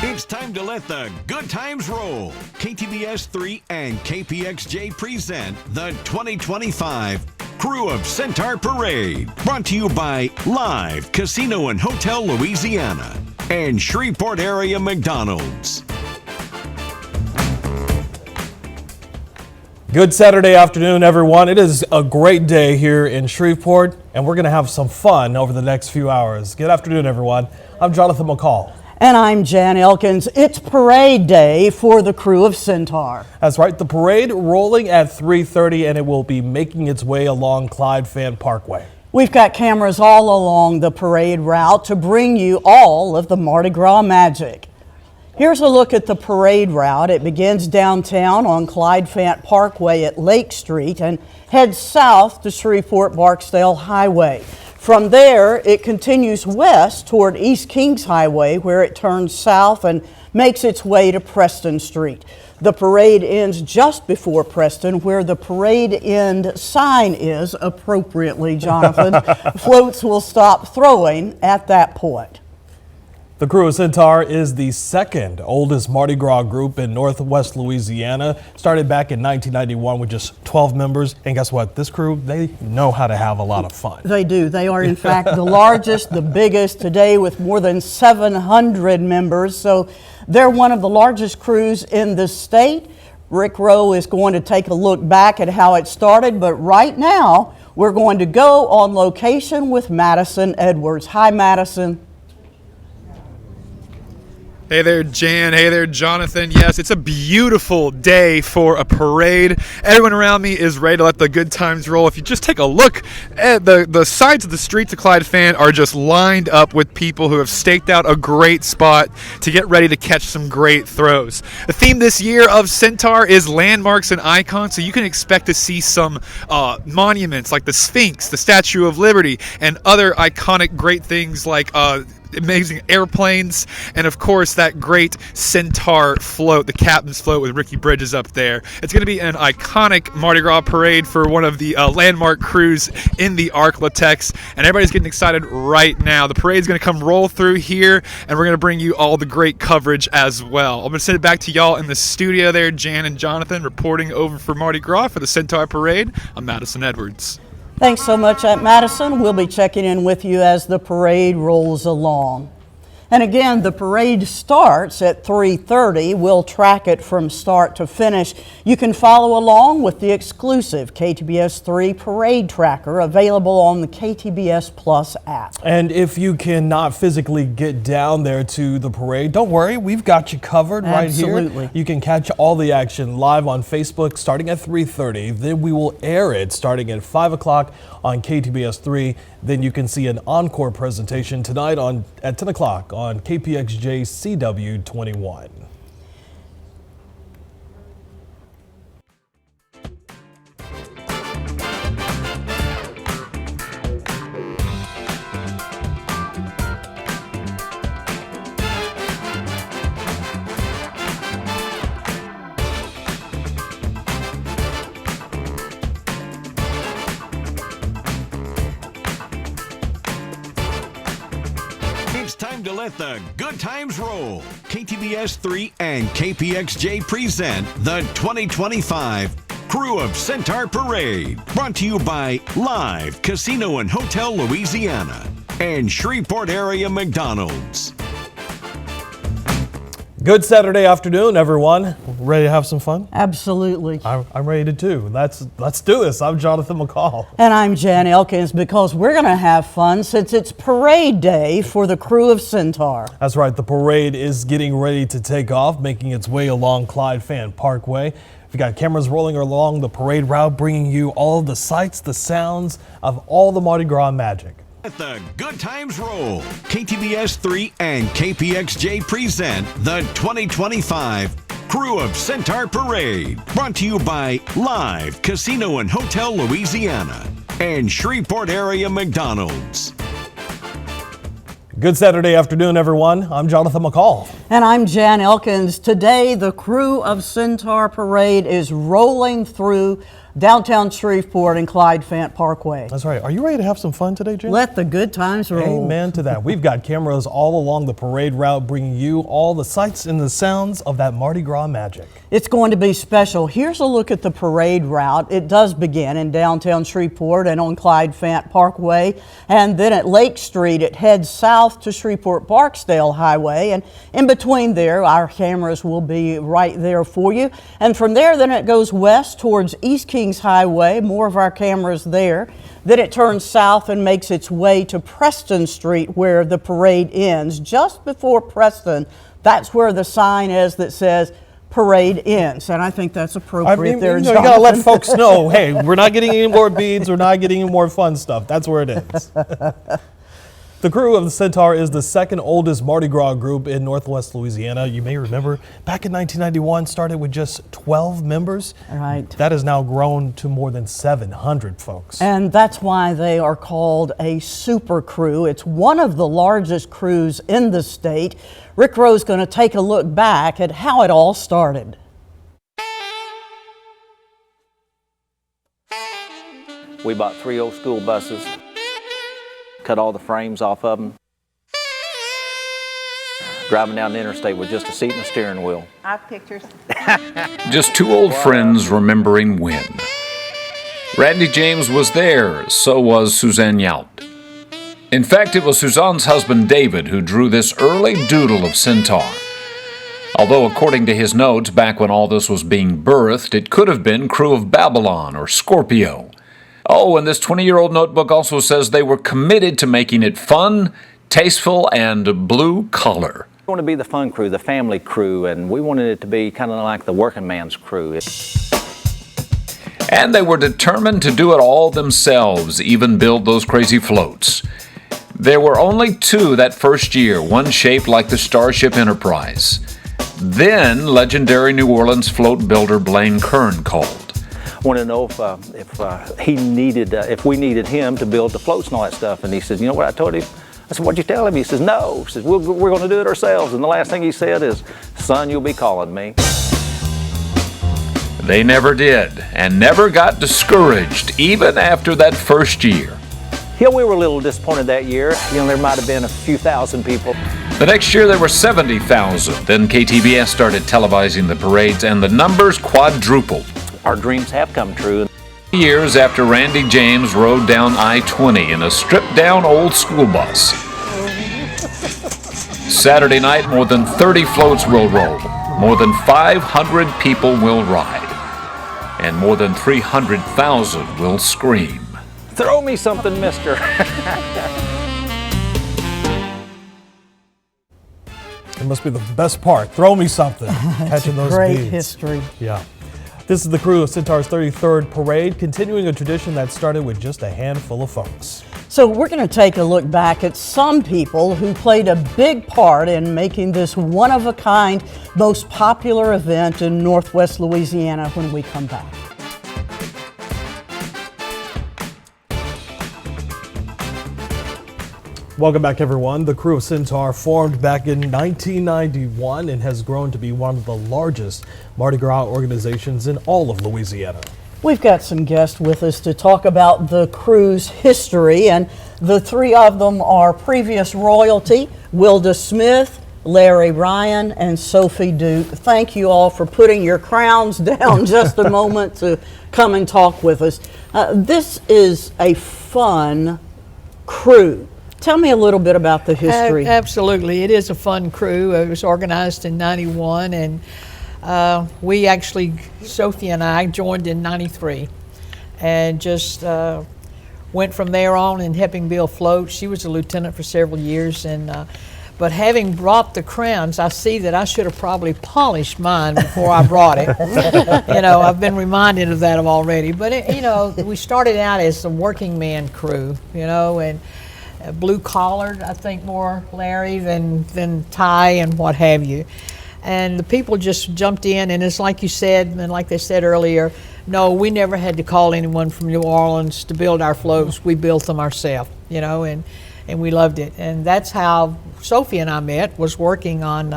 It's time to let the good times roll. KTBS 3 and KPXJ present the 2025 Crew of Centaur Parade. Brought to you by Live Casino and Hotel Louisiana and Shreveport Area McDonald's. Good Saturday afternoon, everyone. It is a great day here in Shreveport, and we're going to have some fun over the next few hours. Good afternoon, everyone. I'm Jonathan McCall. And I'm Jan Elkins. It's parade day for the Crew of Centaur. That's right. The parade rolling at 3:30, and it will be making its way along Clyde Fan Parkway. We've got cameras all along the parade route to bring you all of the Mardi Gras magic. Here's a look at the parade route. It begins downtown on Clyde Fant Parkway at Lake Street and heads south to Shreveport-Barksdale Highway. From there, it continues west toward East Kings Highway, where it turns south and makes its way to Preston Street. The parade ends just before Preston, where the parade end sign is, appropriately, Jonathan. Floats will stop throwing at that point. The Crew of Centaur is the second oldest Mardi Gras group in Northwest Louisiana. Started back in 1991 with just 12 members. And guess what? This crew, they know how to have a lot of fun. They do. They are, in fact, the largest, the biggest today with more than 700 members. So they're one of the largest crews in the state. Rick Rowe is going to take a look back at how it started. But right now, we're going to go on location with Madison Edwards. Hi, Madison. Hey there, Jan. Hey there, Jonathan. Yes, it's a beautiful day for a parade. Everyone around me is ready to let the good times roll. If you just take a look at the sides of the streets of Clyde Fan are just lined up with people who have staked out a great spot to get ready to catch some great throws. The theme this year of Centaur is landmarks and icons, so you can expect to see some monuments like the Sphinx, the Statue of Liberty, and other iconic great things like amazing airplanes, and of course that great Centaur float, the captain's float with Ricky Bridges up there. It's going to be an iconic Mardi Gras parade for one of the landmark crews in the Arc Latex, and everybody's getting excited right now. The parade's going to come roll through here, and we're going to bring you all the great coverage as well. I'm going to send it back to y'all in the studio there, Jan and Jonathan, reporting over for Mardi Gras for the Centaur Parade. I'm Madison Edwards. Thanks so much, at Madison. We'll be checking in with you as the parade rolls along. And again, the parade starts at 3:30. We'll track it from start to finish. You can follow along with the exclusive KTBS 3 Parade Tracker available on the KTBS Plus app. And if you cannot physically get down there to the parade, don't worry, we've got you covered right here. Absolutely. You can catch all the action live on Facebook starting at 3:30. Then we will air it starting at 5 o'clock on KTBS 3. Then you can see an encore presentation tonight at 10 o'clock on KPXJ CW 21. It's time to let the good times roll. KTBS 3 and KPXJ present the 2025 Crew of Centaur Parade. Brought to you by Live Casino and Hotel Louisiana and Shreveport Area McDonald's. Good Saturday afternoon, everyone. Ready to have some fun? Absolutely. I'm ready to too. Let's do this. I'm Jonathan McCall. And I'm Jan Elkins, because we're going to have fun since it's parade day for the Crew of Centaur. That's right. The parade is getting ready to take off, making its way along Clyde Fan Parkway. We've got cameras rolling along the parade route, bringing you all of the sights, the sounds of all the Mardi Gras magic. Let the good times roll. KTBS 3 and KPXJ present the 2025 Crew of Centaur Parade. Brought to you by Live Casino and Hotel Louisiana and Shreveport Area McDonald's. Good Saturday afternoon, everyone. I'm Jonathan McCall. And I'm Jan Elkins. Today, the Crew of Centaur Parade is rolling through downtown Shreveport and Clyde Fant Parkway. That's right. Are you ready to have some fun today, Jen? Let the good times roll. Amen to that. We've got cameras all along the parade route bringing you all the sights and the sounds of that Mardi Gras magic. It's going to be special. Here's a look at the parade route. It does begin in downtown Shreveport and on Clyde Fant Parkway, and then at Lake Street it heads south to Shreveport Barksdale Highway, and in between there our cameras will be right there for you. And from there then it goes west towards East Kings Highway, more of our cameras there. Then it turns south and makes its way to Preston Street where the parade ends. Just before Preston, that's where the sign is that says parade ends, and I think that's appropriate. You gotta let folks know, hey, we're not getting any more beads, we're not getting any more fun stuff. That's where it is. The crew of the Centaur is the second oldest Mardi Gras group in Northwest Louisiana. You may remember back in 1991 started with just 12 members. Right. That has now grown to more than 700 folks. And that's why they are called a super crew. It's one of the largest crews in the state. Rick Rowe's going to take a look back at how it all started. We bought 3 old school buses, cut all the frames off of them, driving down the interstate with just a seat and a steering wheel. I have pictures. Just 2 old friends remembering when. Randy James was there, so was Suzanne Yount. In fact, it was Suzanne's husband David who drew this early doodle of Centaur. Although according to his notes, back when all this was being birthed, it could have been Crew of Babylon or Scorpio. Oh, and this 20-year-old notebook also says they were committed to making it fun, tasteful, and blue collar. We wanted to be the fun crew, the family crew, and we wanted it to be kind of like the working man's crew. And they were determined to do it all themselves, even build those crazy floats. There were only 2 that first year, one shaped like the Starship Enterprise. Then legendary New Orleans float builder Blaine Kern called. Wanted to know if we needed him to build the floats and all that stuff. And he says, you know what I told him? I said, what'd you tell him? He says, no. He says, we're going to do it ourselves. And the last thing he said is, son, you'll be calling me. They never did, and never got discouraged, even after that first year. Yeah, we were a little disappointed that year. You know, there might have been a few thousand people. The next year there were 70,000. Then KTBS started televising the parades, and the numbers quadrupled. Our dreams have come true. Years after Randy James rode down I-20 in a stripped-down old school bus. Saturday night, more than 30 floats will roll. More than 500 people will ride. And more than 300,000 will scream. Throw me something, mister. It must be the best part. Throw me something. Catching those Great beads. history. Yeah. This is the crew of Centaur's 33rd parade, continuing a tradition that started with just a handful of folks. So we're going to take a look back at some people who played a big part in making this one-of-a-kind, most popular event in Northwest Louisiana when we come back. Welcome back, everyone. The crew of Centaur formed back in 1991 and has grown to be one of the largest Mardi Gras organizations in all of Louisiana. We've got some guests with us to talk about the crew's history, and the 3 of them are previous royalty: Wilda Smith, Larry Ryan, and Sophie Duke. Thank you all for putting your crowns down just a moment to come and talk with us. This is a fun crew. Tell me a little bit about the history. Absolutely. It is a fun crew. It was organized in 91, and we actually, Sophie and I, joined in 93 and just went from there on in helping build floats. She was a lieutenant for several years, and but having brought the crowns, I see that I should have probably polished mine before I brought it. You know, I've been reminded of that already. But, we started out as a working man crew, and blue collared, I think more, Larry, than tie and what have you. And the people just jumped in, and it's like you said, and like they said earlier, no, we never had to call anyone from New Orleans to build our floats. We built them ourselves, and we loved it. And that's how Sophie and I met, was working on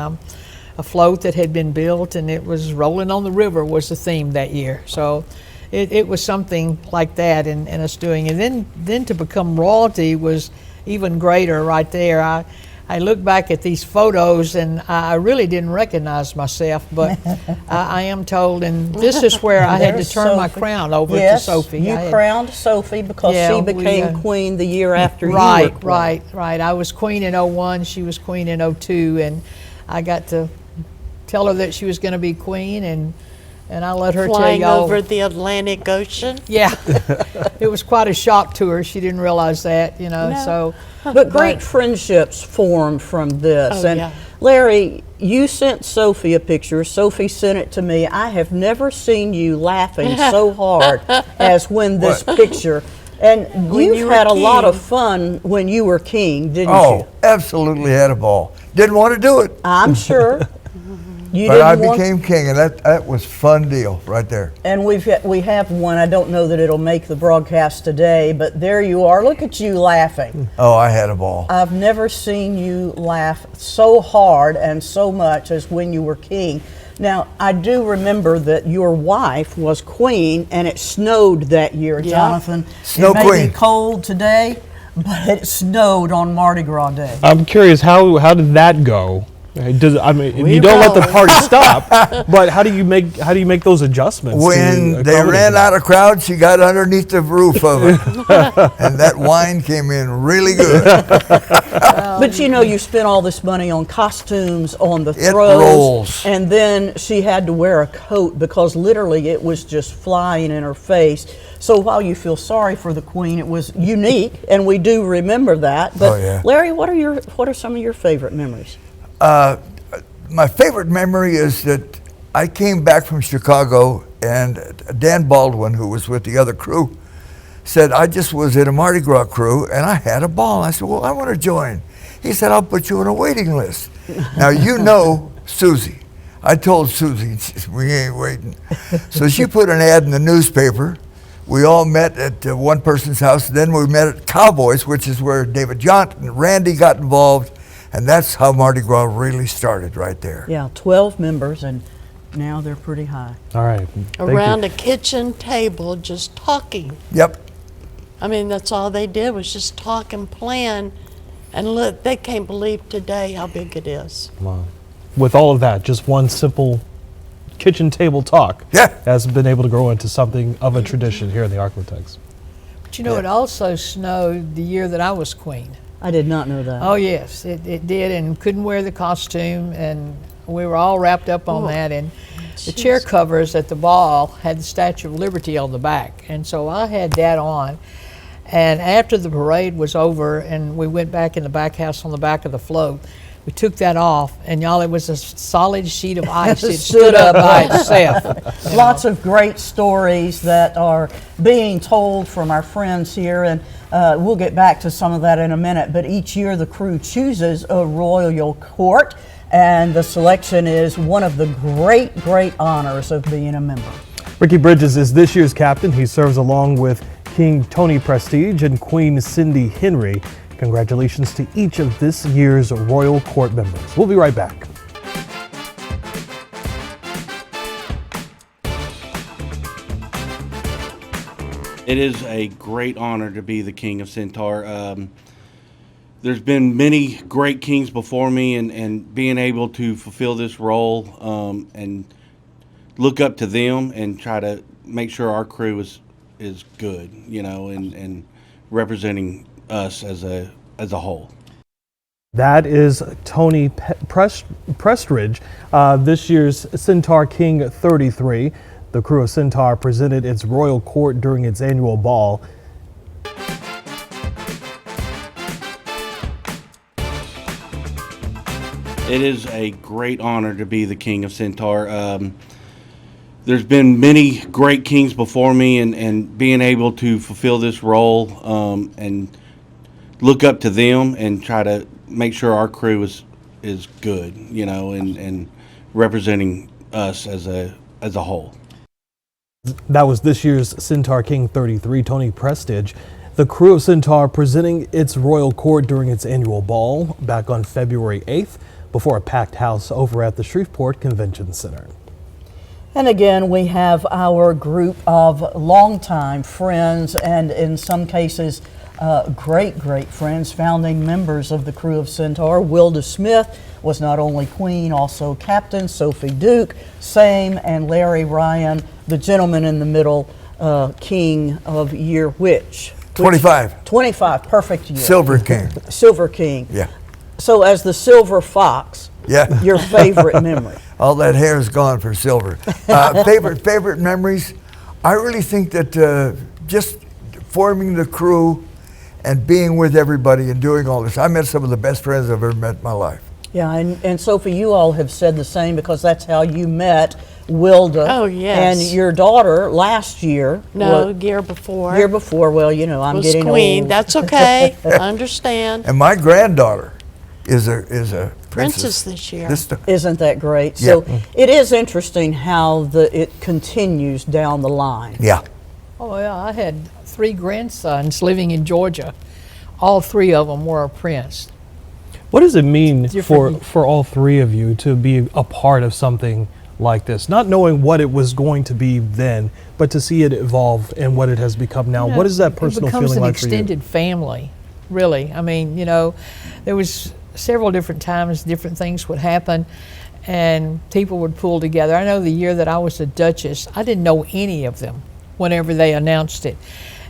a float that had been built, and it was Rolling on the River was the theme that year. So it was something like that in us doing. And then to become royalty was even greater right there. I look back at these photos and I really didn't recognize myself, but I am told, and this is where I had to turn my crown over to Sophie. You crowned Sophie because she became queen the year after you were queen. Right. I was queen in 01, she was queen in 02, and I got to tell her that she was going to be queen, and I let her Flying tell y'all. over the Atlantic Ocean. Yeah, it was quite a shock to her. She didn't realize that, No. so. But great friendships formed from this. Oh, and yeah. Larry, you sent Sophie a picture. Sophie sent it to me. I have never seen you laughing so hard as when this picture. And When you you've were had a lot of king. fun when you were king, didn't Oh, you? absolutely had a ball. Didn't want to do it, I'm sure. You but I didn't want- became king, and that was fun deal right there. And we have one. I don't know that it'll make the broadcast today, but there you are. Look at you laughing. Oh, I had a ball. I've never seen you laugh so hard and so much as when you were king. Now, I do remember that your wife was queen, and it snowed that year, Yeah. Jonathan. Snow it may queen. be cold today, but it snowed on Mardi Gras Day. I'm curious, how did that go? You don't let the roll. party stop, but how do you make those adjustments? When to they accommodate ran that? out of crowd, she got underneath the roof of it, and that wine came in really good. But you know, you spent all this money on costumes, on the It throws, rolls. and then she had to wear a coat because literally it was just flying in her face. So while you feel sorry for the queen, it was unique, and we do remember that. But Oh, yeah. Larry, what are some of your favorite memories? My favorite memory is that I came back from Chicago, and Dan Baldwin, who was with the other crew, said, I just was in a Mardi Gras crew, and I had a ball. I said, well, I want to join. He said, I'll put you on a waiting list. Now, you know Susie. I told Susie, she said, we ain't waiting. So she put an ad in the newspaper. We all met at one person's house. Then we met at Cowboys, which is where David Johnson and Randy got involved. And that's how Mardi Gras really started right there. Yeah, 12 members, and now they're pretty high. All right. Around a kitchen table just talking. Yep. I mean, that's all they did was just talk and plan. And look, they can't believe today how big it is. Wow. With all of that, just one simple kitchen table talk has been able to grow into something of a tradition here in the Arklatex. But it also snowed the year that I was queen. I did not know that. Oh yes, it did, and couldn't wear the costume, and we were all wrapped up on that. And the chair covers at the ball had the Statue of Liberty on the back, and so I had that on. And after the parade was over, and we went back in the back house on the back of the float, we took that off, and y'all, it was a solid sheet of ice. It stood up by itself. Lots of great stories that are being told from our friends here, and we'll get back to some of that in a minute. But each year the crew chooses a royal court, and the selection is one of the great honors of being a member. Ricky Bridges is this year's captain. He serves along with King Tony Prestige and Queen Cindy Henry. Congratulations to each of this year's Royal Court members. We'll be right back. It is a great honor to be the king of Centaur. There's been many great kings before me, and being able to fulfill this role and look up to them and try to make sure our crew is good, and representing us as a whole. That is Tony Prestridge, this year's Centaur King 33. The crew of Centaur presented its royal court during its annual ball. It is a great honor to be the king of Centaur. There's been many great kings before me, and being able to fulfill this role and look up to them and try to make sure our crew is good, and representing us as a whole. That was this year's Centaur King 33, Tony Prestige. The crew of Centaur presenting its royal court during its annual ball back on February 8th before a packed house over at the Shreveport Convention Center. And again, we have our group of longtime friends and in some cases great friends, founding members of the crew of Centaur. Wilda Smith was not only queen, also captain. Sophie Duke, same, and Larry Ryan, the gentleman in the middle, king of year which? 25. 25, perfect year. Silver King. Silver King. Yeah. So as the silver fox, Yeah. your favorite memory? All that hair is gone for silver. Favorite memories? I really think that just forming the crew and being with everybody and doing all this. I met some of the best friends I've ever met in my life. Yeah, and Sophie, you all have said the same because that's how you met Wilda. Oh, yes. And your daughter last year. No, year before. Year before, well, you know, I'm was getting queen. old. That's okay. I understand. And my granddaughter is a Princess this year. Isn't that great? Yeah. So it is interesting how it continues down the line. Yeah. Oh, yeah, I had 3 grandsons living in Georgia. All 3 of them were a prince. What does it mean for Different- all 3 of you to be a part of something like this? Not knowing what it was going to be then, but to see it evolve and what it has become now. You know, What is that personal it becomes feeling an like for you? extended family, really. I mean, you know, there was several different times different things would happen and people would pull together. I know the year that I was a Duchess, I didn't know any of them whenever they announced it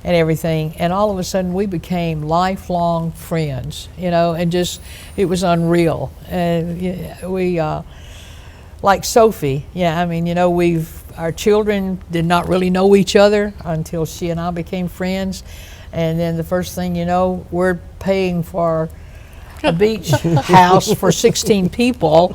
and everything, and all of a sudden we became lifelong friends, you know, and just, it was unreal. And we, like Sophie, yeah, I mean, you know, our children did not really know each other until she and I became friends, and then the first thing you know, we're paying for a beach house for 16 people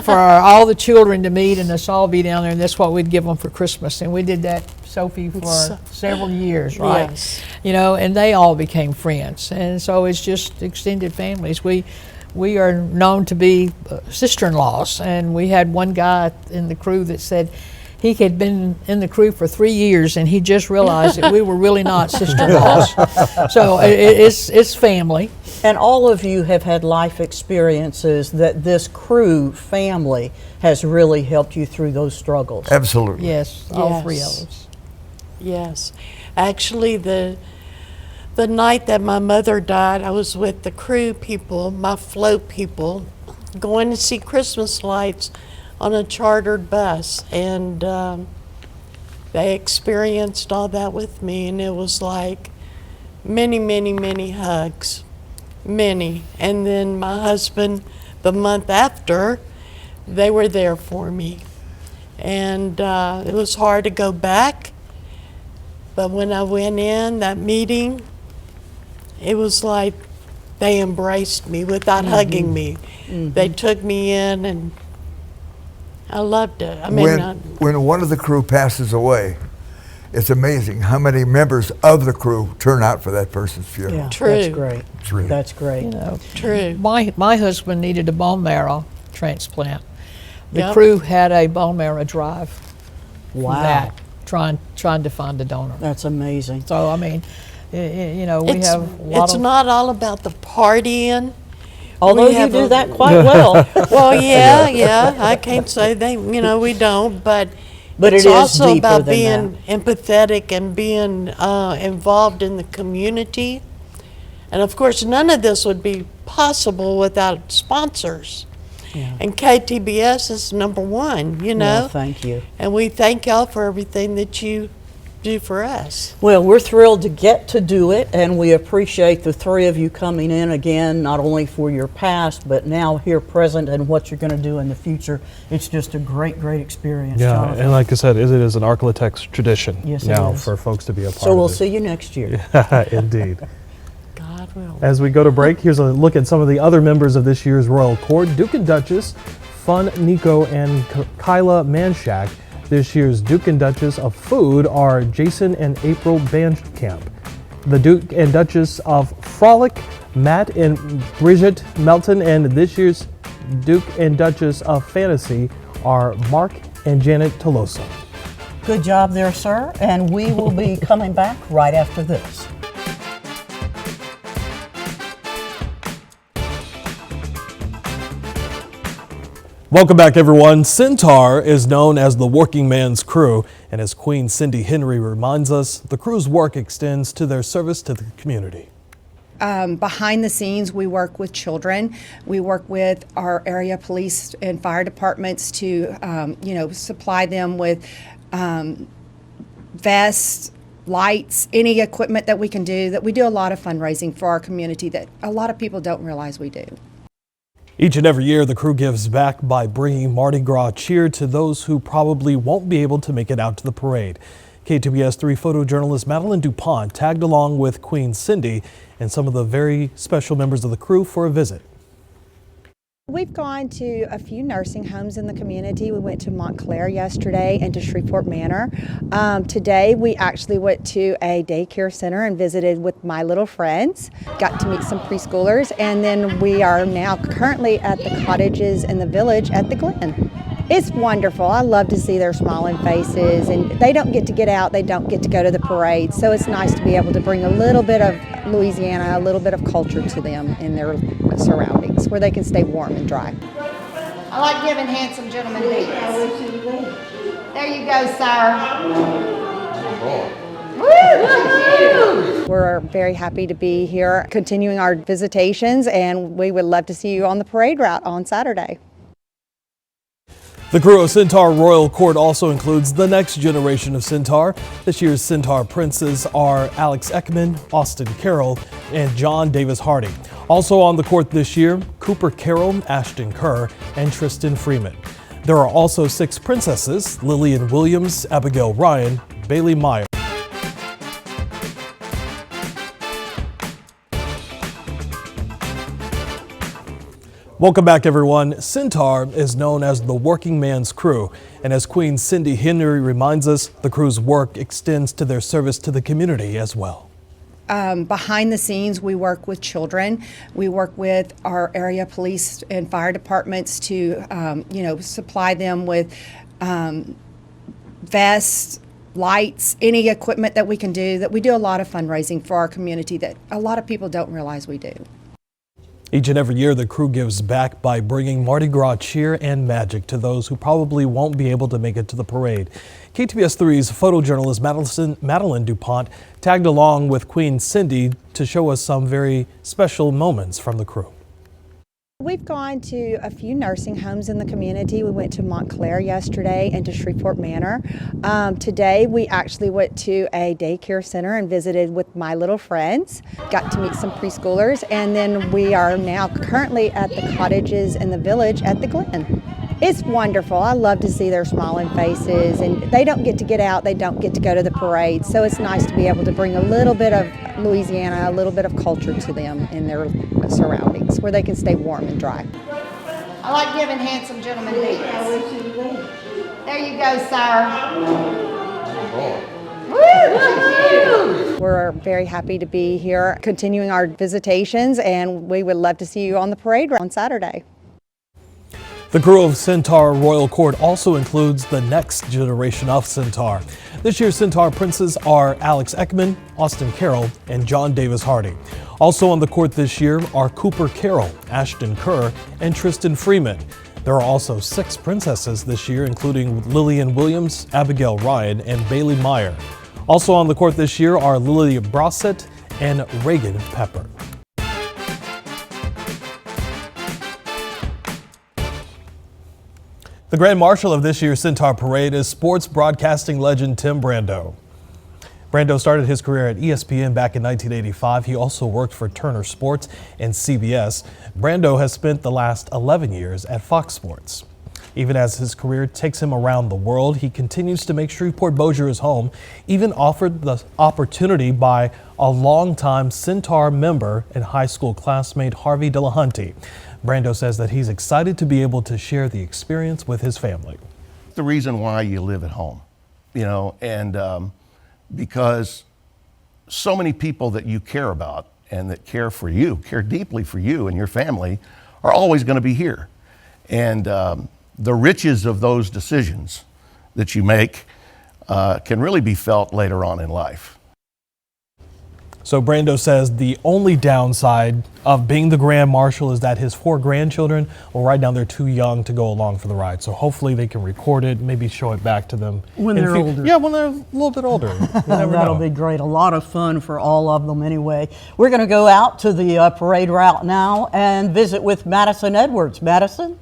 for all the children to meet and us all be down there, and that's what we'd give them for Christmas. And we did that, Sophie, for several years, right? Yes. You know, and they all became friends, and so it's just extended families. We are known to be sister-in-laws, and we had one guy in the crew that said he had been in the crew for 3 years and he just realized that we were really not sister-in-laws. So it's family. And all of you have had life experiences that this crew family has really helped you through those struggles. Absolutely. Yes, all Yes. 3 of us. Yes. Actually, the night that my mother died, I was with the crew people, my float people, going to see Christmas lights on a chartered bus. And they experienced all that with me, and it was like many hugs. Many. And then my husband, the month after, they were there for me. And it was hard to go back. But when I went in, that meeting, it was like they embraced me without hugging me. They took me in, and I loved it. I mean, When one of the crew passes away, it's amazing how many members of the crew turn out for that person's funeral. Yeah, True. that's great. It's really That's great. You know, true. my husband needed a bone marrow transplant. The Yep. crew had a bone marrow drive. for Wow. That, trying to find a donor. That's amazing. So I mean, you know, we It's, have a lot it's of not all about the partying. Although We you have do a- that quite well. Well, yeah, I can't say we don't, but But it's it is also deeper about than being empathetic and being involved in the community. And of course, none of this would be possible without sponsors. Yeah. And KTBS is number one, you know. Well, thank you. And we thank y'all for everything that you do for us. Well, we're thrilled to get to do it, and we appreciate the 3 of you coming in again, not only for your past, but now here present and what you're going to do in the future. It's just a great experience, Yeah, Jonathan. and like I said, it is an Architect's tradition Yes, it now is. for folks to be a part So of we'll it. see you next year. Indeed. God will. As we go to break, here's a look at some of the other members of this year's Royal Court. Duke and Duchess, Fun Nico and Kyla Manshak. This year's Duke and Duchess of Food are Jason and April Bandcamp. The Duke and Duchess of Frolic, Matt and Bridget Melton. And this year's Duke and Duchess of Fantasy are Mark and Janet Tolosa. Good job there, sir, and we will be coming back right after this. Welcome back, everyone. Centaur is known as the working man's crew, and as Queen Cindy Henry reminds us, the crew's work extends to their service to the community. Behind the scenes, we work with children. We work with our area police and fire departments to, supply them with vests, lights, any equipment that we can do. That we do a lot of fundraising for our community that a lot of people don't realize we do. Each and every year, the crew gives back by bringing Mardi Gras cheer to those who probably won't be able to make it out to the parade. KTBS 3 photojournalist Madeline DuPont tagged along with Queen Cindy and some of the very special members of the crew for a visit. We've gone to a few nursing homes in the community. We went to Montclair yesterday and to Shreveport Manor. Today we actually went to a daycare center and visited with my little friends. Got to meet some preschoolers, and then we are now currently at the cottages in the village at the Glen. It's wonderful. I love to see their smiling faces, and they don't get out, they don't get to go to the parade, so it's nice to be able to bring a little bit of Louisiana, a little bit of culture to them in their surroundings where they can stay warm and dry. I like giving handsome gentlemen beats. There you go, sir. We're very happy to be here continuing our visitations, and we would love to see you on the parade route on Saturday. The crew of Centaur Royal Court also includes the next generation of Centaur. This year's Centaur princes are Alex Ekman, Austin Carroll, and John Davis Hardy. Also on the court this year, Cooper Carroll, Ashton Kerr, and Tristan Freeman. There are also 6 princesses: Lillian Williams, Abigail Ryan, Bailey Meyer. Welcome back, everyone. Centaur is known as the working man's crew, and as Queen Cindy Henry reminds us, the crew's work extends to their service to the community as well. Behind the scenes, we work with children. We work with our area police and fire departments to, supply them with vests, lights, any equipment that we can do. That we do a lot of fundraising for our community that a lot of people don't realize we do. Each and every year, the crew gives back by bringing Mardi Gras cheer and magic to those who probably won't be able to make it to the parade. KTBS 3's photojournalist Madeline DuPont tagged along with Queen Cindy to show us some very special moments from the crew. We've gone to a few nursing homes in the community. We went to Montclair yesterday and to Shreveport Manor. Today we actually went to a daycare center and visited with my little friends. Got to meet some preschoolers, and then we are now currently at the cottages in the village at the Glen. It's wonderful. I love to see their smiling faces, and they don't get out, they don't get to go to the parade, so it's nice to be able to bring a little bit of Louisiana, a little bit of culture to them in their surroundings where they can stay warm and dry. I like giving handsome gentlemen beats. There you go, sir. We're very happy to be here continuing our visitations, and we would love to see you on the parade on Saturday. The crew of Centaur Royal Court also includes the next generation of Centaur. This year's Centaur princes are Alex Ekman, Austin Carroll, and John Davis Hardy. Also on the court this year are Cooper Carroll, Ashton Kerr, and Tristan Freeman. There are also 6 princesses this year, including Lillian Williams, Abigail Ryan, and Bailey Meyer. Also on the court this year are Lily Brossett and Reagan Pepper. The Grand Marshal of this year's Centaur Parade is sports broadcasting legend Tim Brando. Brando started his career at ESPN back in 1985. He also worked for Turner Sports and CBS. Brando has spent the last 11 years at Fox Sports. Even as his career takes him around the world, he continues to make Shreveport Bossier his home, even offered the opportunity by a longtime Centaur member and high school classmate Harvey Delahunty. Brando says that he's excited to be able to share the experience with his family. The reason why you live at home, and because so many people that you care about and that care for you, care deeply for you and your family, are always going to be here. And the riches of those decisions that you make can really be felt later on in life. So Brando says the only downside of being the Grand Marshal is that his 4 grandchildren, well, right now they're too young to go along for the ride. So hopefully they can record it, maybe show it back to them. When they're older. Yeah, when they're a little bit older. That'll be great. A lot of fun for all of them anyway. We're going to go out to the parade route now and visit with Madison Edwards. Madison?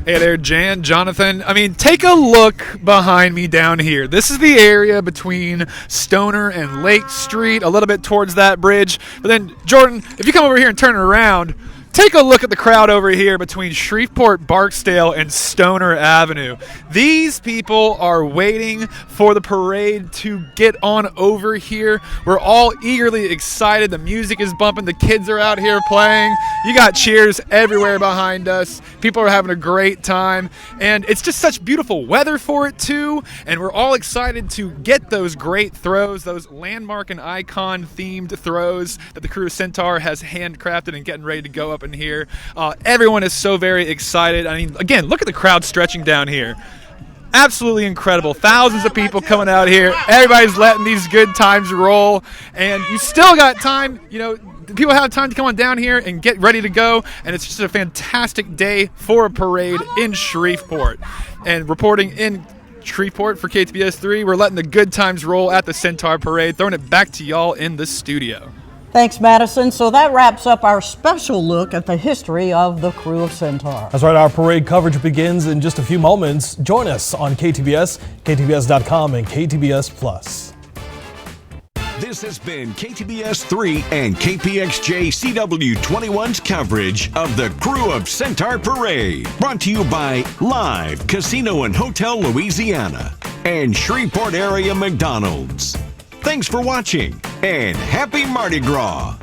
Hey there, Jan, Jonathan. I mean, take a look behind me down here. This is the area between Stoner and Lake Street, a little bit towards that bridge. But then, Jordan, if you come over here and turn it around, take a look at the crowd over here between Shreveport, Barksdale, and Stoner Avenue. These people are waiting for the parade to get on over here. We're all eagerly excited. The music is bumping. The kids are out here playing. You got cheers everywhere behind us. People are having a great time. And it's just such beautiful weather for it, too. And we're all excited to get those great throws, those landmark and icon-themed throws that the crew of Centaur has handcrafted and getting ready to go up in here. Everyone is so very excited. I mean, again, look at the crowd stretching down here. Absolutely incredible. Thousands of people coming out here. Everybody's letting these good times roll. And you still got time, you know, people have time to come on down here and get ready to go. And it's just a fantastic day for a parade in Shreveport. And reporting in Shreveport for KTBS 3, we're letting the good times roll at the Centaur Parade. Throwing it back to y'all in the studio. Thanks, Madison. So that wraps up our special look at the history of the crew of Centaur. That's right. Our parade coverage begins in just a few moments. Join us on KTBS, KTBS.com, and KTBS Plus. This has been KTBS 3 and KPXJ CW21's coverage of the Crew of Centaur Parade. Brought to you by Live Casino and Hotel Louisiana and Shreveport Area McDonald's. Thanks for watching and happy Mardi Gras.